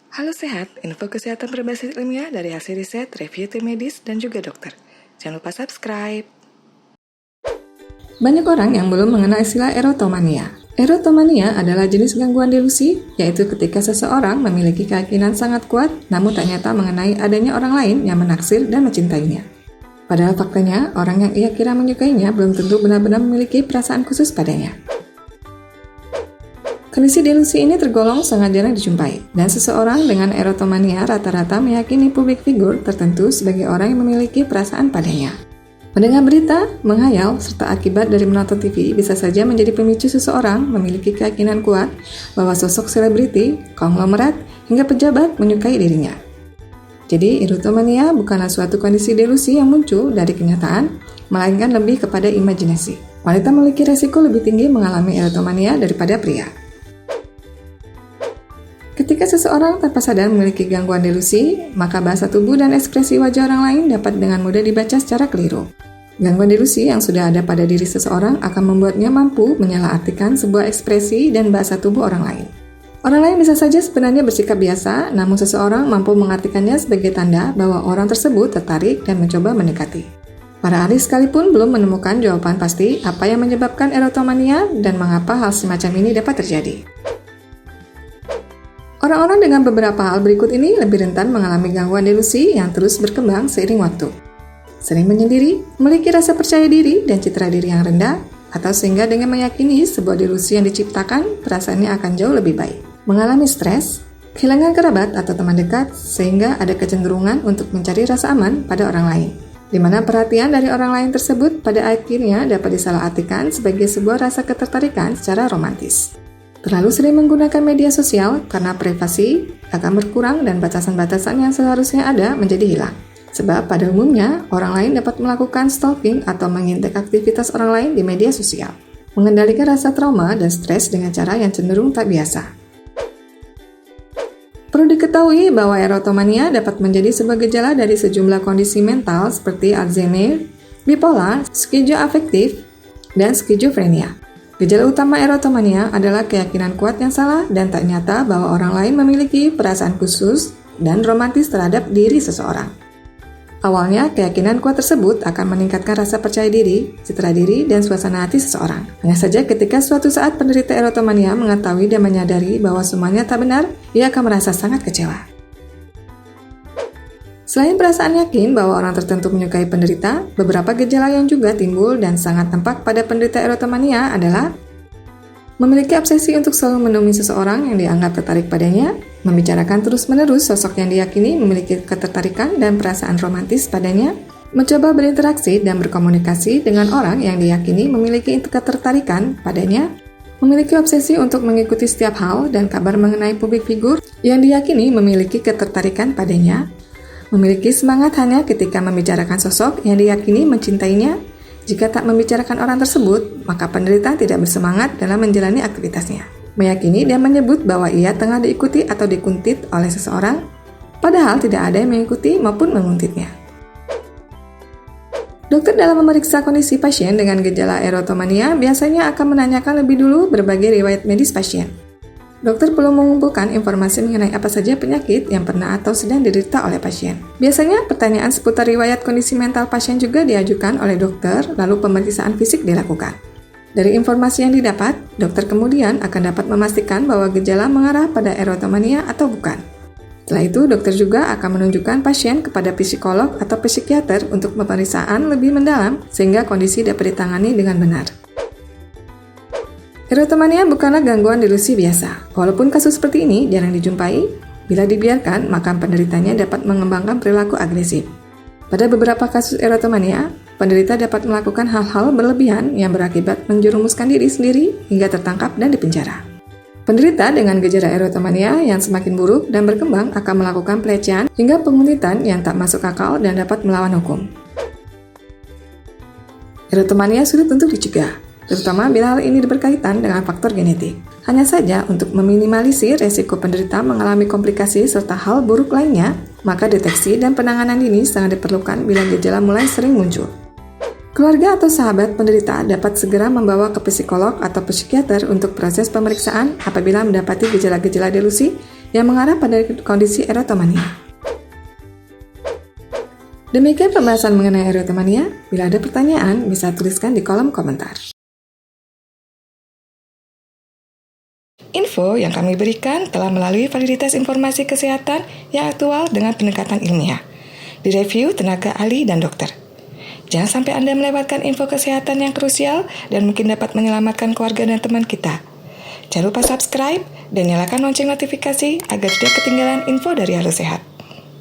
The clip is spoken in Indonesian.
Halo sehat, info kesehatan berbasis ilmiah dari hasil riset, review tim medis, dan juga dokter. Jangan lupa subscribe. Banyak orang yang belum mengenal istilah erotomania. Erotomania adalah jenis gangguan delusi, yaitu ketika seseorang memiliki keyakinan sangat kuat, namun ternyata mengenai adanya orang lain yang menaksir dan mencintainya. Padahal faktanya, orang yang ia kira menyukainya belum tentu benar-benar memiliki perasaan khusus padanya. Kondisi delusi ini tergolong sangat jarang dijumpai, dan seseorang dengan erotomania rata-rata meyakini publik figur tertentu sebagai orang yang memiliki perasaan padanya. Mendengar berita, menghayal, serta akibat dari menonton TV bisa saja menjadi pemicu seseorang memiliki keyakinan kuat bahwa sosok selebriti, konglomerat, hingga pejabat menyukai dirinya. Jadi, erotomania bukanlah suatu kondisi delusi yang muncul dari kenyataan, melainkan lebih kepada imajinasi. Wanita memiliki resiko lebih tinggi mengalami erotomania daripada pria. Ketika seseorang tanpa sadar memiliki gangguan delusi, maka bahasa tubuh dan ekspresi wajah orang lain dapat dengan mudah dibaca secara keliru. Gangguan delusi yang sudah ada pada diri seseorang akan membuatnya mampu menyalahartikan sebuah ekspresi dan bahasa tubuh orang lain. Orang lain bisa saja sebenarnya bersikap biasa, namun seseorang mampu mengartikannya sebagai tanda bahwa orang tersebut tertarik dan mencoba mendekati. Para ahli sekalipun belum menemukan jawaban pasti apa yang menyebabkan erotomania dan mengapa hal semacam ini dapat terjadi. Orang-orang dengan beberapa hal berikut ini lebih rentan mengalami gangguan delusi yang terus berkembang seiring waktu. Sering menyendiri, memiliki rasa percaya diri dan citra diri yang rendah, atau sehingga dengan meyakini sebuah delusi yang diciptakan, perasaannya akan jauh lebih baik. Mengalami stres, kehilangan kerabat atau teman dekat, sehingga ada kecenderungan untuk mencari rasa aman pada orang lain, di mana perhatian dari orang lain tersebut pada akhirnya dapat disalahartikan sebagai sebuah rasa ketertarikan secara romantis. Terlalu sering menggunakan media sosial karena privasi akan berkurang dan batasan-batasan yang seharusnya ada menjadi hilang. Sebab pada umumnya, orang lain dapat melakukan stalking atau mengintek aktivitas orang lain di media sosial. Mengendalikan rasa trauma dan stres dengan cara yang cenderung tak biasa. Perlu diketahui bahwa erotomania dapat menjadi sebuah gejala dari sejumlah kondisi mental seperti Alzheimer, bipolar, skizoafektif, dan skizofrenia. Gejala utama erotomania adalah keyakinan kuat yang salah dan tak nyata bahwa orang lain memiliki perasaan khusus dan romantis terhadap diri seseorang. Awalnya, keyakinan kuat tersebut akan meningkatkan rasa percaya diri, citra diri, dan suasana hati seseorang. Hanya saja ketika suatu saat penderita erotomania mengetahui dan menyadari bahwa semuanya tak benar, ia akan merasa sangat kecewa. Selain perasaan yakin bahwa orang tertentu menyukai penderita, beberapa gejala yang juga timbul dan sangat tampak pada penderita erotomania adalah memiliki obsesi untuk selalu menemui seseorang yang dianggap tertarik padanya, membicarakan terus-menerus sosok yang diyakini memiliki ketertarikan dan perasaan romantis padanya, mencoba berinteraksi dan berkomunikasi dengan orang yang diyakini memiliki ketertarikan padanya, memiliki obsesi untuk mengikuti setiap hal dan kabar mengenai publik figur yang diyakini memiliki ketertarikan padanya, memiliki semangat hanya ketika membicarakan sosok yang diyakini mencintainya. Jika tak membicarakan orang tersebut, maka penderita tidak bersemangat dalam menjalani aktivitasnya. Meyakini dan menyebut bahwa ia tengah diikuti atau dikuntit oleh seseorang, padahal tidak ada yang mengikuti maupun menguntitnya. Dokter dalam memeriksa kondisi pasien dengan gejala erotomania biasanya akan menanyakan lebih dulu berbagai riwayat medis pasien. Dokter perlu mengumpulkan informasi mengenai apa saja penyakit yang pernah atau sedang diderita oleh pasien. Biasanya, pertanyaan seputar riwayat kondisi mental pasien juga diajukan oleh dokter, lalu pemeriksaan fisik dilakukan. Dari informasi yang didapat, dokter kemudian akan dapat memastikan bahwa gejala mengarah pada erotomania atau bukan. Setelah itu, dokter juga akan menunjukkan pasien kepada psikolog atau psikiater untuk pemeriksaan lebih mendalam, sehingga kondisi dapat ditangani dengan benar. Erotomania bukanlah gangguan delusi biasa. Walaupun kasus seperti ini jarang dijumpai, bila dibiarkan, maka penderitanya dapat mengembangkan perilaku agresif. Pada beberapa kasus erotomania, penderita dapat melakukan hal-hal berlebihan yang berakibat menjerumuskan diri sendiri hingga tertangkap dan dipenjara. Penderita dengan gejala erotomania yang semakin buruk dan berkembang akan melakukan pelecehan hingga penguntitan yang tak masuk akal dan dapat melawan hukum. Erotomania sulit untuk dicegah, terutama bila hal ini berkaitan dengan faktor genetik. Hanya saja untuk meminimalisir resiko penderita mengalami komplikasi serta hal buruk lainnya, maka deteksi dan penanganan dini sangat diperlukan bila gejala mulai sering muncul. Keluarga atau sahabat penderita dapat segera membawa ke psikolog atau psikiater untuk proses pemeriksaan apabila mendapati gejala-gejala delusi yang mengarah pada kondisi erotomania. Demikian pembahasan mengenai erotomania. Bila ada pertanyaan, bisa tuliskan di kolom komentar. Info yang kami berikan telah melalui validitas informasi kesehatan yang aktual dengan pendekatan ilmiah, direview tenaga ahli dan dokter. Jangan sampai Anda melewatkan info kesehatan yang krusial dan mungkin dapat menyelamatkan keluarga dan teman kita. Jangan lupa subscribe dan nyalakan lonceng notifikasi agar tidak ketinggalan info dari Halo Sehat.